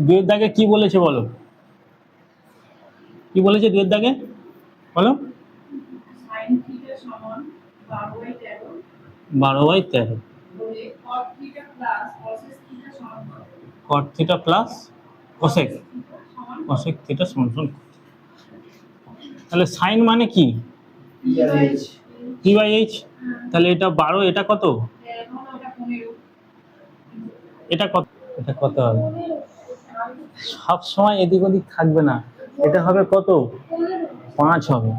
দুয়ের দাগে কি বলেছে বলো, কি বলেছে দুয়ের দাগে বলো? 12/13 cot theta plus cosec theta সমান। তাহলে সাইন মানে কি? p/h। তাহলে এটা 12, এটা কত? এটা কত? এটা কত হবে? সব সময় এদিক ওদিক থাকবে না, এটা হবে কত? 5 হবে।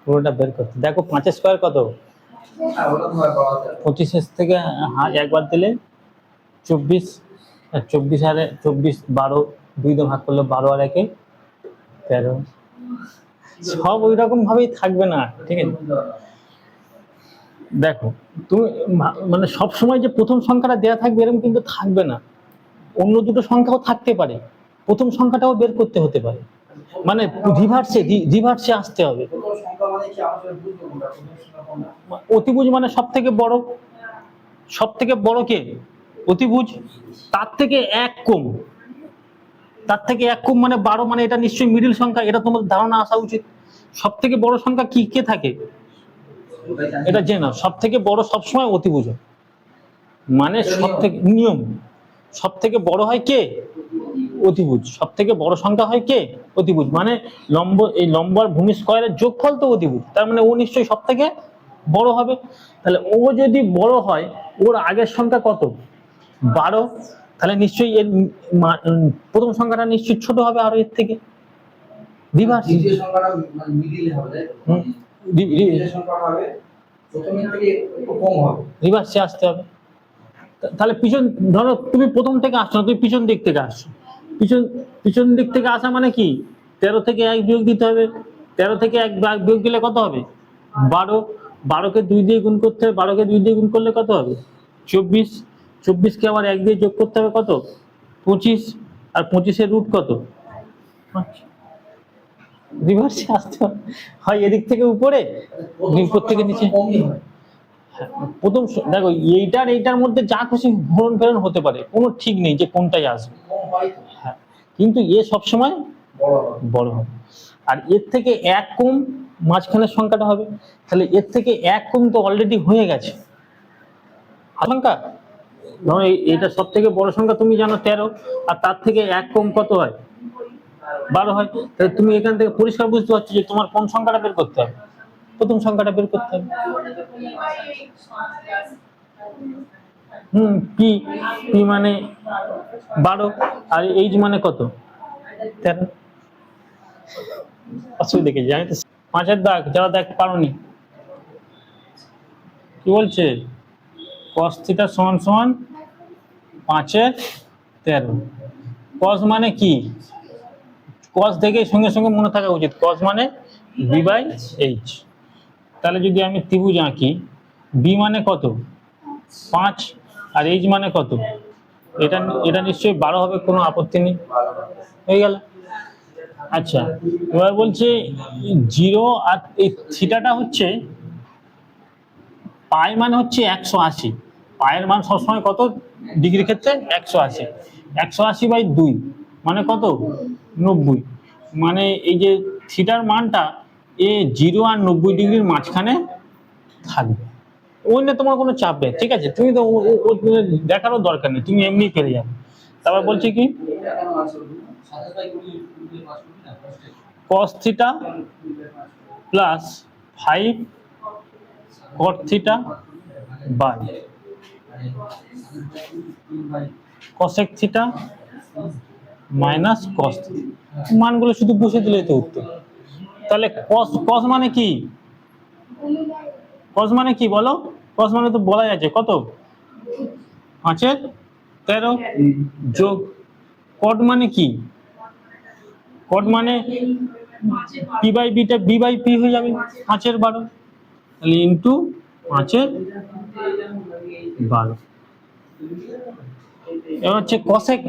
পুরোটা বের করতে দেখো, 5 স্কয়ার কত? 25 থেকে একবার দিলে 24, 24 আর 24, 12, 2 দিয়ে ভাগ করলে 12 আর 1 13। সব ওই রকম ভাবেই থাকবে না, ঠিক আছে? দেখো তুমি মানে সব সময় যে প্রথম সংখ্যাটা দেয়া থাকবে এরকম কিন্তু থাকবে না, অন্য দুটো সংখ্যাও থাকতে পারে, প্রথম সংখ্যাটাও বের করতে হতে পারে, মানে রিভার্সে আসতে হবে। অতিভুজ মানে সব থেকে বড়, সব থেকে বড় কে? অতিভুজ। তার থেকে এক কম, তার থেকে এক কম মানে 12, মানে এটা নিশ্চয়ই মিডল সংখ্যা, এটা তোমার ধারণা আসা উচিত। সব থেকে বড় সংখ্যা কি কে থাকে? এটা জেনে নাও, সব থেকে বড় সবসময় অতিভুজ, মানে সব থেকে নিয়ম, সব থেকে বড় হয় কে? অতিভুজ। সব থেকে বড় সংখ্যা হয় কে? অতিভুজ। মানে লম্ব, এই লম্ব আর ভূমি স্কয়ারের যোগফল তো অতিভুজ, তার মানে ও নিশ্চয়ই সব থেকে বড় হবে। তাহলে ও যদি বড় হয়, ওর আগের সংখ্যা কত? 12। তাহলে নিশ্চয়ই এর প্রথম সংখ্যাটা নিশ্চয়ই ছোট হবে আরো এর থেকে। রিভার্স, দ্বিতীয় সংখ্যাটা মানে মিডল হবে, দ্বিতীয় সংখ্যাটা হবে প্রথমের থেকে একটু কম হবে, রিভার্সে আসতে হবে। তাহলে পিছন, ধরো তুমি প্রথম থেকে আসছো না, তুমি পিছন দিক থেকে আসছো, পিছন দিক থেকে আসা মানে কি? 13 থেকে 1 বিয়োগ দিতে হবে, 13 থেকে 1 বিয়োগ দিলে কত হবে? 12। 12কে 2 দিয়ে গুণ করতে হবে, 12কে 2 দিয়ে গুণ করলে কত হবে? 24। 24কে আবার 1 দিয়ে যোগ করতে হবে, কত? 25। আর 25 এর রুট কত? রিভার্সে আসতে হবে, হয় এদিক থেকে উপরে, উপর থেকে নিচে। প্রথম দেখো, এইটার মধ্যে যা খুশি ঘূর্ণন ফেরন হতে পারে, কোনো ঠিক নেই যে কোনটাই আসবে, হ্যাঁ, কিন্তু এ সবসময় বড় হবে। আর এর থেকে এক কম মাঝখানের সংখ্যাটা হবে, তাহলে এর থেকে এক কম তো অলরেডি হয়ে গেছে সংখ্যা। ধরো এটা সব থেকে বড় সংখ্যা তুমি জানো 13, আর তার থেকে এক কম কত হয়? 12 হয়। তাহলে তুমি এখান থেকে পরিষ্কার বুঝতে পারছো যে তোমার কোন সংখ্যাটা বের করতে হবে, প্রথম সংখ্যাটা বের করতে হবে। পি মানে 12, আর এইচ মানে কত? 13। অসুবিধা কি জানি তো। 5-এর দাগ যারা দেখ পারোনি, কি বলছে? cos থিটা সমান সমান 5/13। cos মানে কি? cos দেখে সঙ্গে সঙ্গে মনে থাকা উচিত, cos মানে b/h। তাহলে যদি আমি ত্রিভুজ আঁকি, b মানে কত? 5, আর h মানে কত? এটা নিশ্চয়ই 12 হবে, কোনো আপত্তি নেই, হয়ে গেল। আচ্ছা, এবার বলছে 0 আর এই থিটাটা হচ্ছে পাই, মানে হচ্ছে 180। পায়ের মান সবসময় কত ডিগ্রির ক্ষেত্রে? 180। 180/2 মানে কত? 90। মানে এই যে থিটার মানটা এ 0 আর 90 ডিগ্রির মাঝখানে থাকবে, ওই নিয়ে তোমার কোনো চাপ নেই, ঠিক আছে? তুমি তো দেখারও দরকার নেই, তুমি এমনি পেরে যাবে। তারপর বলছে কি, cos theta plus 5 cot theta by cosec theta minus cos theta. মানগুলো শুধু বসে দিলেই তো উত্তর। তাহলে cos মানে কি? cos মানে কি বলো? cos মানে তো বলা যাচ্ছে কত? 5/13 যোগ cot মানে কি? cot মানে p/bটা b/p হয়ে যাবে 5/12, তাহলে ইনটু 5/12। এবার হচ্ছে cosec,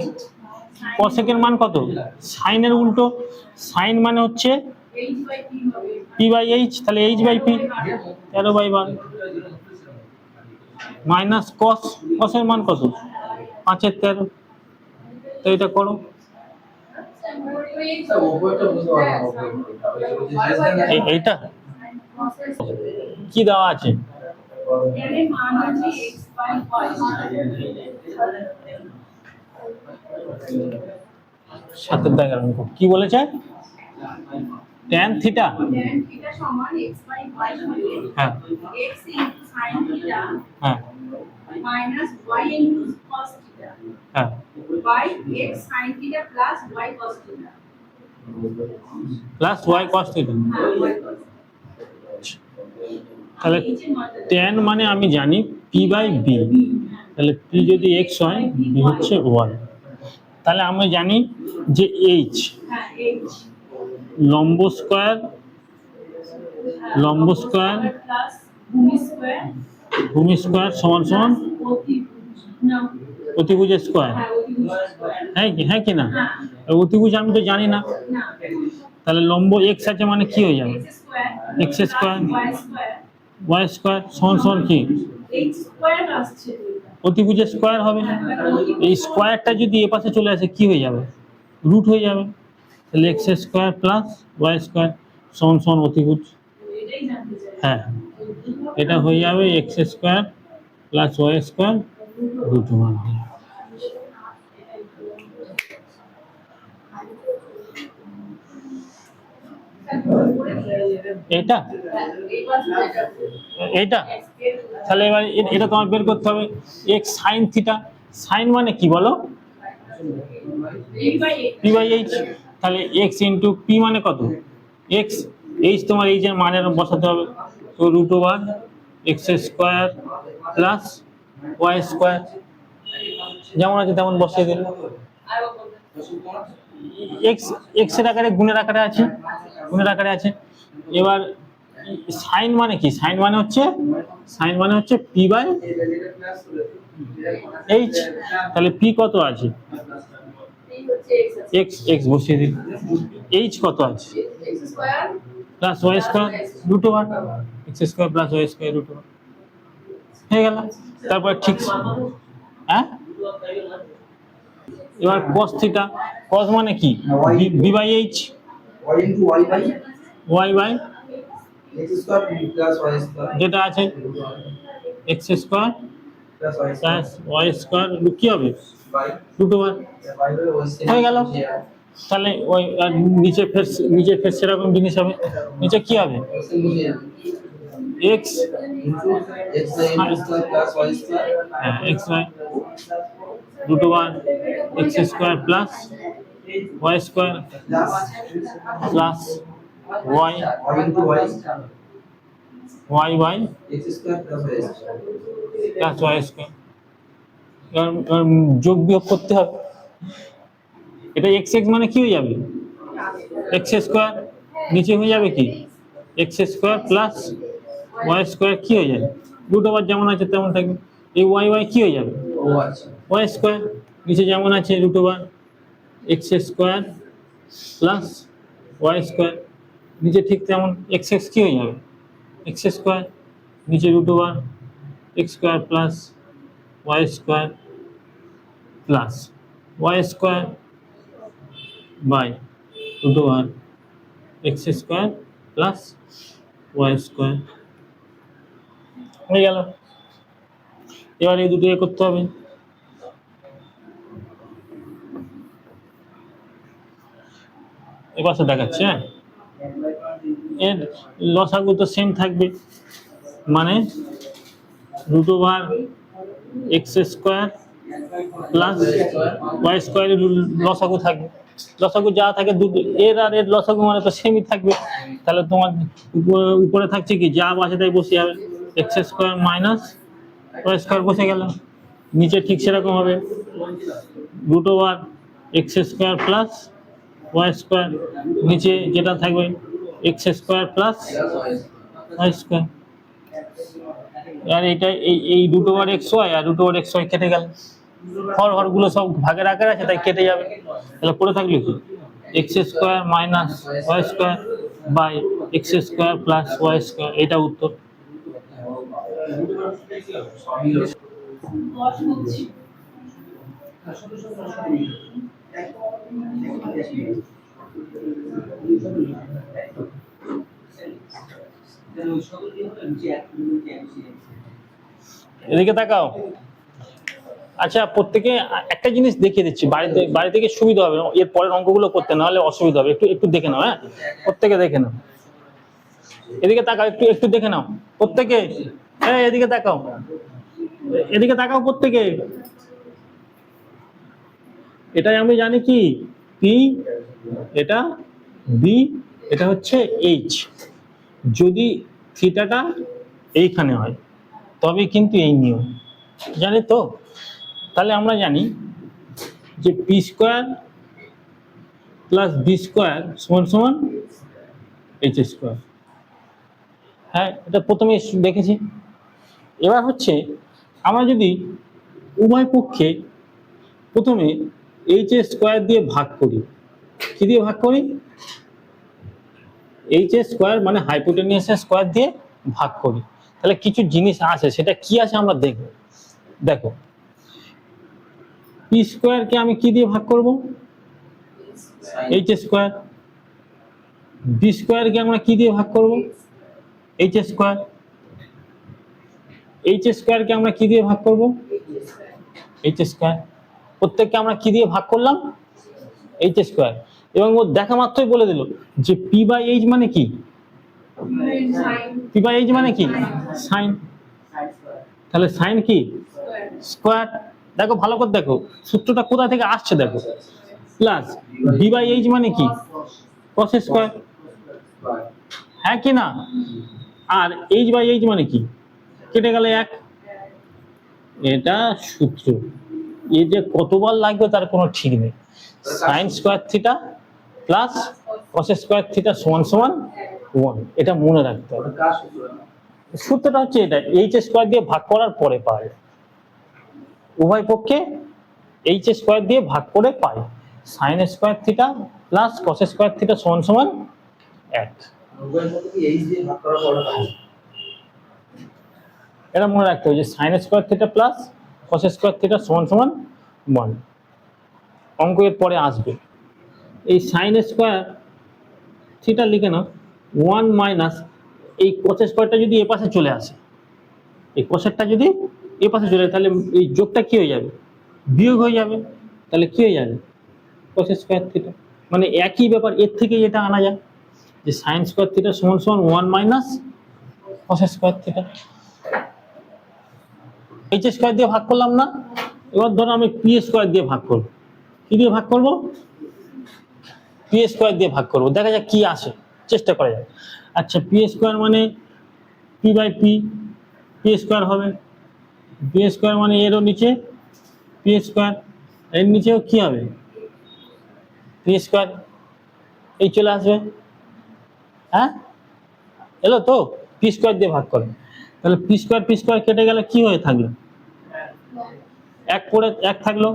cosec এর মান কত? সাইনের উল্টো, সাইন মানে হচ্ছে p/h, তাহলে h/p 13/12। মাইনাস কস, কসের মান কত? 5/13। তো এটা করো। এইটা কি দেওয়া আছে? সাতের দাগের অঙ্ক কি বলেছে? tan থিটা, হ্যাঁ হ্যাঁ minus y into cos theta হ্যাঁ by x sin theta plus y cos theta. Plus Y cos theta. Y cos. তাহলে tan মানে আমি জানি পি বাই বি, তাহলে পি যদি এক্স হয় বি হচ্ছে ওয়াই। তাহলে আমি জানি যে এইচ হ্যাঁ h লম্ব স্কয়ার, লম্ব স্কয়ার plus ভূমি স্কয়ার ভূমি স্কয়ার সমান সমান অতিভুজ না অতিভুজের স্কয়ার। হ্যাঁ অতিভুজ স্কয়ার হ্যাঁ কি না? হ্যাঁ আর অতিভুজ আমি তো জানি না, না তাহলে লম্ব এক্স আছে মানে কি হয়ে যাবে? x square x square y square Y square সমান সমান কি? h স্কয়ার আসছে দুইটা অতিভুজের স্কয়ার হবে। এই স্কয়ারটা যদি এ পাশে চলে আসে কি হয়ে যাবে? রুট হয়ে যাবে। তাহলে X square plus Y square সমান সমান অতিভুজ। এটাই জানতে চাই হ্যাঁ, এটা হয়ে যাবে X square plus Y square root one. এটা এইটা তাহলে এবার এটা তোমার বের করতে হবে এক্স সাইন থিটা। সাইন মানে কি বলো? P by H. তাহলে এক্স ইন্টু পি মানে কত? এক্স। এইচ তোমার এই যে মানের বসাতে হবে, তো root over x square plus Y square, যেমন আছে তেমন বসিয়ে দিল। এক্স এক্স এর আকারে গুণের আকারে আছে, গুণের আকারে আছে। এবার সাইন মানে কি? সাইন মানে হচ্ছে পি বাই এইচ। তাহলে পি কত আছে? এক্স, এক্স বসিয়ে দিন। এইচ কত আছে? Plus Y square root over x square plus Y square root over হয়ে গেল। তারপর ঠিক, হ্যাঁ এবার cos থিটা। cos মানে কি? B by H y into y by Y by x square plus y square যেটা আছে X square plus y square plus Y square কি হবে? by রুট ওভার হয়ে গেল। তাহলে ওই আর নিচে ফের সেরকম জিনিস হবে। নিচে কি হবে? X into x square plus y square হ্যাঁ X Y root over x square plus Y square plus Y y into y Y by x square plus y square plus Y square. এবার যোগ বিয়োগ করতে হবে। এটা x x মানে কি হয়ে যাবে? X square. নিচে হয়ে যাবে কি? X square plus Y square কি হয়ে যাবে? রুট ওভার যেমন আছে তেমন থাকবে। এই ওয়াই ওয়াই কি হয়ে যাবে? ও আচ্ছা ওয়াই স্কোয়ার। নিচে যেমন আছে root over x square plus Y square. নিচে ঠিক তেমন এক্স এক্স কি হয়ে যাবে? X square. নিচে root over x square plus Y square plus Y square by root over x square plus Y square হয়ে গেল। এবার এই দুটো করতে হবে। এবার দেখাচ্ছে, হ্যাঁ এর লসাগু তো সেম থাকবে, মানে root over x square plus Y স্কোয়ারের লসাগু থাকবে। লসাগু যা থাকে দুটো এর আর এর লসাগু মানে তো সেমই থাকবে। তাহলে তোমার উপরে থাকছে কি? যা আছে তাই বসে যাবে, x square minus Y square বসে গেল। নিচে ঠিক সেরকম হবে root over x square plus Y square. নিচে যেটা থাকবে x square plus Y square. আর এটা এই রুট ওভার এক্স ওয়াই আর রুট ওভার এক্স ওয়াই কেটে গেল। হরগুলো সব ভাগের আকারে আছে তাই কেটে যাবে। তাহলে পড়ে থাকলো কি? X square minus Y square by X square plus Y square. এটা উত্তর। দশ হচ্ছে এদিকে তাকাও। আচ্ছা, প্রত্যেকে একটা জিনিস দেখিয়ে দিচ্ছি, বাড়ি থেকে সুবিধা হবে, এর পরের অঙ্কগুলো করতে, না হলে অসুবিধা হবে। একটু একটু দেখে নাও, হ্যাঁ, প্রত্যেকে দেখে নাও। এদিকে তাকাও, একটু একটু দেখে নাও প্রত্যেকে। এদিকে তাকাও, এদিকে তাকাও প্রত্যেকে। এটাই আমি জানি কি পি, এটা বি, এটা হচ্ছে এইচ। যদি থিটাটা এইখানে হয় তবে কিন্তু এই নিয়ম, জানি তো। তাহলে আমরা জানি যে P square plus B square সমান সমান এইচ স্কোয়ার। হ্যাঁ, এটা প্রথমে দেখেছি। এবার হচ্ছে আমরা যদি উভয় পক্ষে প্রথমে এইচ স্কোয়ার দিয়ে ভাগ করি, কি দিয়ে ভাগ করি? এইচ স্কোয়ার মানে হাইপোটেনিয়াস স্কোয়ার দিয়ে ভাগ করি। তাহলে কিছু জিনিস আছে, সেটা কি আছে আমরা দেখব। দেখো, পি স্কোয়ারকে আমি কি দিয়ে ভাগ করব? H square. বি স্কোয়ারকে আমরা কি দিয়ে ভাগ করব? H square. এইচ স্কোয়ারকে আমরা কি দিয়ে ভাগ করব? H square. প্রত্যেককে আমরা কি দিয়ে ভাগ করলাম? H square. এবং ও দেখা মাত্রই বলে দিল যে পি বাই এইচ মানে কি? পি বাই এইচ মানে কি? সাইন। তাহলে সাইন কি? স্কোয়ার। দেখো ভালো করে দেখো, সূত্রটা কোথা থেকে আসছে দেখো। প্লাস বি বাই এইচ মানে কি? Cos square. হ্যাঁ কি না? আর এইচ বাই এইচ মানে কি? কেটে গেলে এক। এটা সূত্র, এই যে কতবার লাগবে তার কোনো ঠিক নেই। Sign square theta plus cos square theta সমান সমান 1, এটা মনে রাখতে হবে। সূত্রটা হচ্ছে এটা, এইচ স্কোয়ার দিয়ে ভাগ করার পরে পাই, উভয় পক্ষে এইচ স্কোয়ার দিয়ে ভাগ করে পাই sine square theta plus cos square theta সমান সমান 1। এটা মনে রাখতে হবে যে sine square theta plus cos square theta সমান সমান 1। অঙ্ক এর পরে আসবে। এই সাইন স্কোয়ার থিটা লিখে নাও 1 মাইনাস এই কস স্কোয়ারটা যদি এ পাশে চলে আসে, এই কোসেরটা যদি এ পাশে চলে যায়, তাহলে এই যোগটা কি হয়ে যাবে? বিয়োগ হয়ে যাবে। তাহলে কি হয়ে যাবে? কস স্কোয়ার থিটা। মানে একই ব্যাপার, এর থেকে এটা আনা যায় যে সাইন স্কোয়ার থিটা সমান সমান 1 minus cos square theta. H square দিয়ে ভাগ করলাম না? এবার ধরো আমি পি স্কোয়ার দিয়ে ভাগ করবো। কি দিয়ে ভাগ করবো? পি স্কোয়ার দিয়ে ভাগ করবো, দেখা যাক কি আসে, চেষ্টা করা যায়। আচ্ছা, পি স্কোয়ার মানে P by P, P square হবে। পি স্কোয়ার মানে এরও নিচে পি স্কোয়ার, এর নিচেও কি হবে? P square. এই চলে আসবে, হ্যাঁ এলো তো। পি স্কোয়ার দিয়ে ভাগ করে, তাহলে পি স্কোয়ার কেটে গেলে কি হয়ে থাকলো? এক পড়ে এক থাকলো।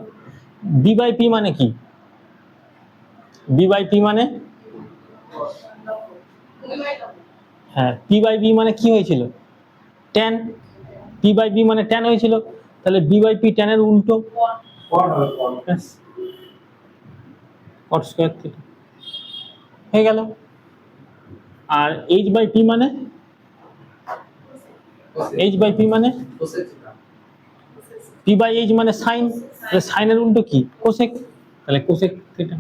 বি বাই পি মানে কি? বি বাই পি মানে, হ্যাঁ, পি বাই বি মানে কি হয়েছিল? ট্যান। পি বাই বি মানে ট্যান হয়েছিল, তাহলে বি বাই পি ট্যানের উল্টো, কট স্কয়ার থিটা হয়ে গেল। আর এইচ বাই পি মানে, এইচ বাই পি মানে পি বাই এইচ মানে সাইন, সাইনের উল্টো কি? কোসেক, তাহলে কোসেক থিটা।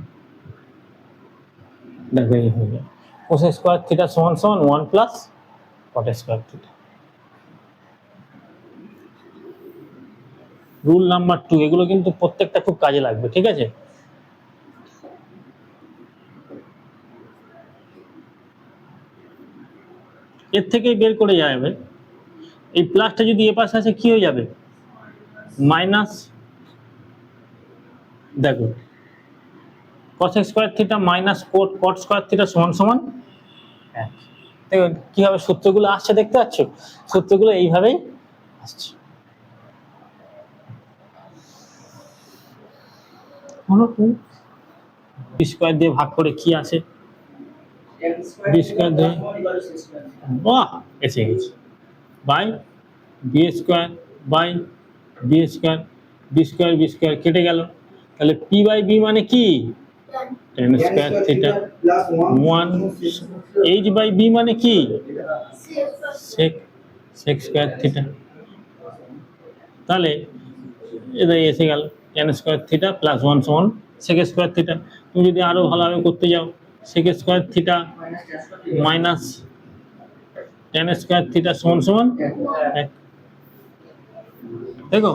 দেখো এই হয়ে যায় কোসেক স্কয়ার থিটা সমান সমান 1 plus cot square theta. Rule number 2, এগুলো কিন্তু প্রত্যেকটা খুব কাজে লাগবে, ঠিক আছে? এর থেকেই বের করে যাবে, এই প্লাসটা যদি এ পাশে আসে কি হয়ে যাবে? মাইনাস। দেখো কসেক স্কয়ার থিটা মাইনাস কট স্কয়ার থিটা সমান সমান 1। দেখো কিভাবে সূত্রগুলো আসছে, দেখতে পাচ্ছ? সূত্রগুলো এইভাবেই আসছে। বি স্কয়ার দিয়ে ভাগ করে কি আসে? বি স্কয়ার দিয়ে, বাহ, এসে গেছে, by B square by B square, B square B square কেটে গেল, তাহলে পি বাই বি মানে কি tan square theta, plus 1 H by B মানে কি সেক সেক স্কোয়ার থিটা। তাহলে এটা এসে গেল টেন স্কোয়ার থিটা প্লাস 1 সমান সেক স্কোয়ার থিটা। তুমি যদি আরো ভালোভাবে করতে যাও sec square theta minus tan square theta সমান সমান 1। দেখো